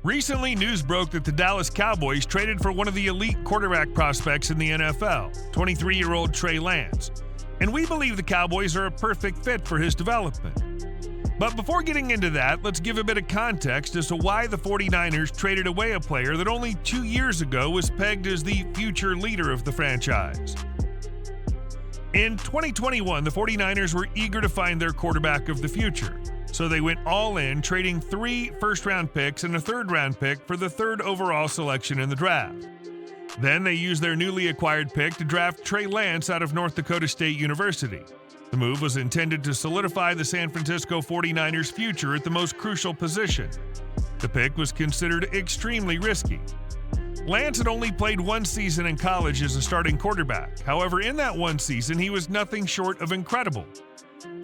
Recently, news broke that the Dallas Cowboys traded for one of the elite quarterback prospects in the NFL, 23-year-old Trey Lance, and we believe the Cowboys are a perfect fit for his development. But before getting into that, let's give a bit of context as to why the 49ers traded away a player that only 2 years ago was pegged as the future leader of the franchise. In 2021, the 49ers were eager to find their quarterback of the future, so they went all in, trading 3 first-round picks and a third-round pick for the third overall selection in the draft. Then they used their newly acquired pick to draft Trey Lance out of North Dakota State University. The move was intended to solidify the San Francisco 49ers' future at the most crucial position. The pick was considered extremely risky. Lance had only played 1 season in college as a starting quarterback. However, in that 1 season, he was nothing short of incredible.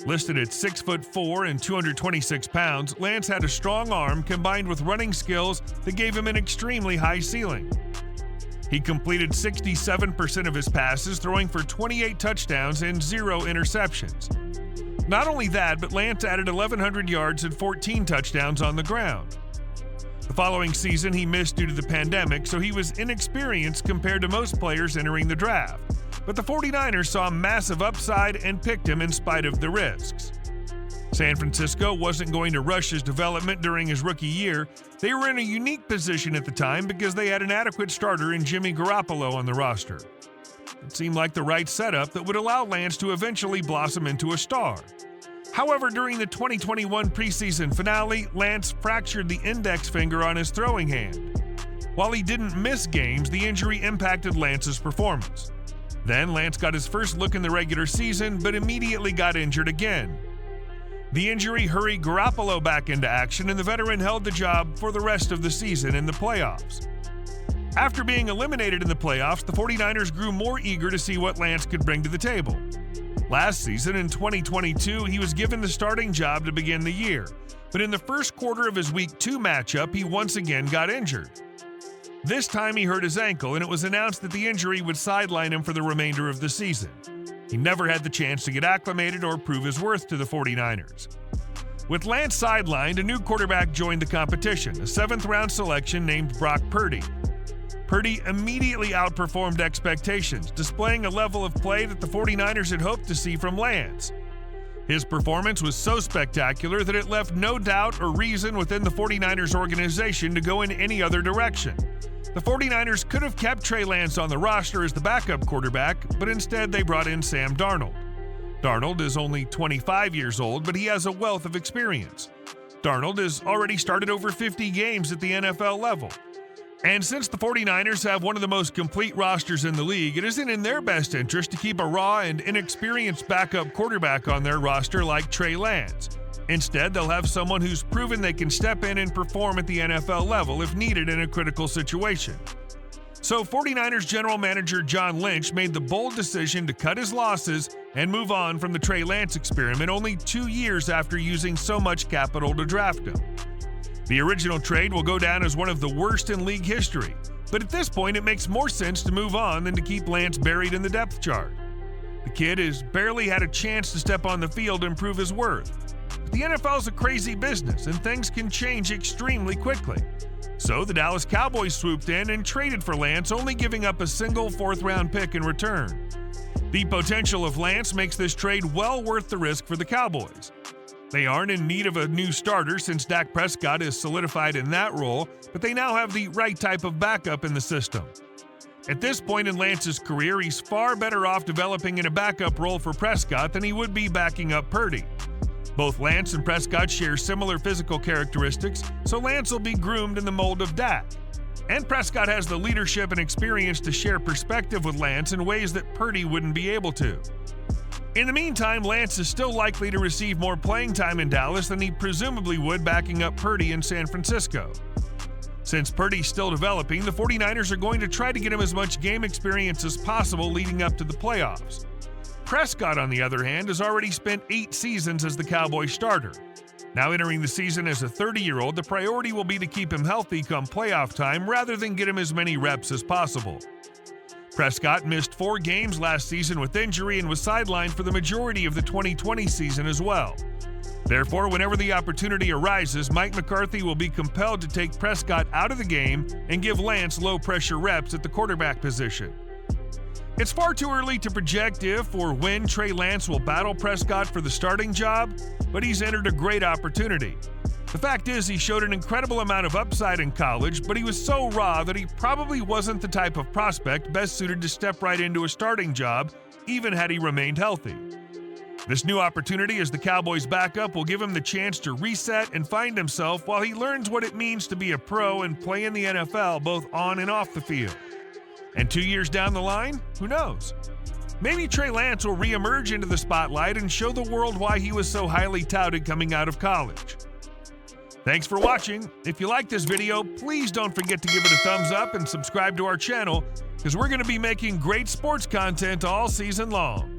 Listed at 6'4" and 226 pounds, Lance had a strong arm combined with running skills that gave him an extremely high ceiling. He completed 67% of his passes, throwing for 28 touchdowns and 0 interceptions. Not only that, but Lance added 1,100 yards and 14 touchdowns on the ground. The following season, he missed due to the pandemic, so he was inexperienced compared to most players entering the draft. But the 49ers saw massive upside and picked him in spite of the risks. San Francisco wasn't going to rush his development during his rookie year. They were in a unique position at the time because they had an adequate starter in Jimmy Garoppolo on the roster. It seemed like the right setup that would allow Lance to eventually blossom into a star. However, during the 2021 preseason finale, Lance fractured the index finger on his throwing hand. While he didn't miss games, the injury impacted Lance's performance. Then Lance got his first look in the regular season, but immediately got injured again. The injury hurried Garoppolo back into action, and the veteran held the job for the rest of the season in the playoffs. After being eliminated in the playoffs, the 49ers grew more eager to see what Lance could bring to the table. Last season, in 2022, he was given the starting job to begin the year, but in the first quarter of his Week 2 matchup, he once again got injured. This time he hurt his ankle, and it was announced that the injury would sideline him for the remainder of the season. He never had the chance to get acclimated or prove his worth to the 49ers. With Lance sidelined, a new quarterback joined the competition, a 7th-round selection named Brock Purdy. Purdy immediately outperformed expectations, displaying a level of play that the 49ers had hoped to see from Lance. His performance was so spectacular that it left no doubt or reason within the 49ers organization to go in any other direction. The 49ers could have kept Trey Lance on the roster as the backup quarterback, but instead they brought in Sam Darnold. Darnold is only 25 years old, but he has a wealth of experience. Darnold has already started over 50 games at the NFL level. And since the 49ers have one of the most complete rosters in the league, it isn't in their best interest to keep a raw and inexperienced backup quarterback on their roster like Trey Lance. Instead, they'll have someone who's proven they can step in and perform at the NFL level if needed in a critical situation. So 49ers general manager John Lynch made the bold decision to cut his losses and move on from the Trey Lance experiment only 2 years after using so much capital to draft him. The original trade will go down as one of the worst in league history, but at this point it makes more sense to move on than to keep Lance buried in the depth chart. The kid has barely had a chance to step on the field and prove his worth. But the NFL is a crazy business and things can change extremely quickly. So the Dallas Cowboys swooped in and traded for Lance, only giving up a single 4th-round pick in return. The potential of Lance makes this trade well worth the risk for the Cowboys. They aren't in need of a new starter since Dak Prescott is solidified in that role, but they now have the right type of backup in the system. At this point in Lance's career, he's far better off developing in a backup role for Prescott than he would be backing up Purdy. Both Lance and Prescott share similar physical characteristics, so Lance will be groomed in the mold of Dak. And Prescott has the leadership and experience to share perspective with Lance in ways that Purdy wouldn't be able to. In the meantime, Lance is still likely to receive more playing time in Dallas than he presumably would backing up Purdy in San Francisco. Since Purdy's still developing, the 49ers are going to try to get him as much game experience as possible leading up to the playoffs. Prescott, on the other hand, has already spent 8 seasons as the Cowboys starter. Now entering the season as a 30-year-old, the priority will be to keep him healthy come playoff time rather than get him as many reps as possible. Prescott missed 4 games last season with injury and was sidelined for the majority of the 2020 season as well. Therefore, whenever the opportunity arises, Mike McCarthy will be compelled to take Prescott out of the game and give Lance low-pressure reps at the quarterback position. It's far too early to project if or when Trey Lance will battle Prescott for the starting job, but he's entered a great opportunity. The fact is, he showed an incredible amount of upside in college, but he was so raw that he probably wasn't the type of prospect best suited to step right into a starting job, even had he remained healthy. This new opportunity as the Cowboys' backup will give him the chance to reset and find himself while he learns what it means to be a pro and play in the NFL both on and off the field. And 2 years down the line, who knows? Maybe Trey Lance will reemerge into the spotlight and show the world why he was so highly touted coming out of college. Thanks for watching. If you like this video, please don't forget to give it a thumbs up and subscribe to our channel, because we're going to be making great sports content all season long.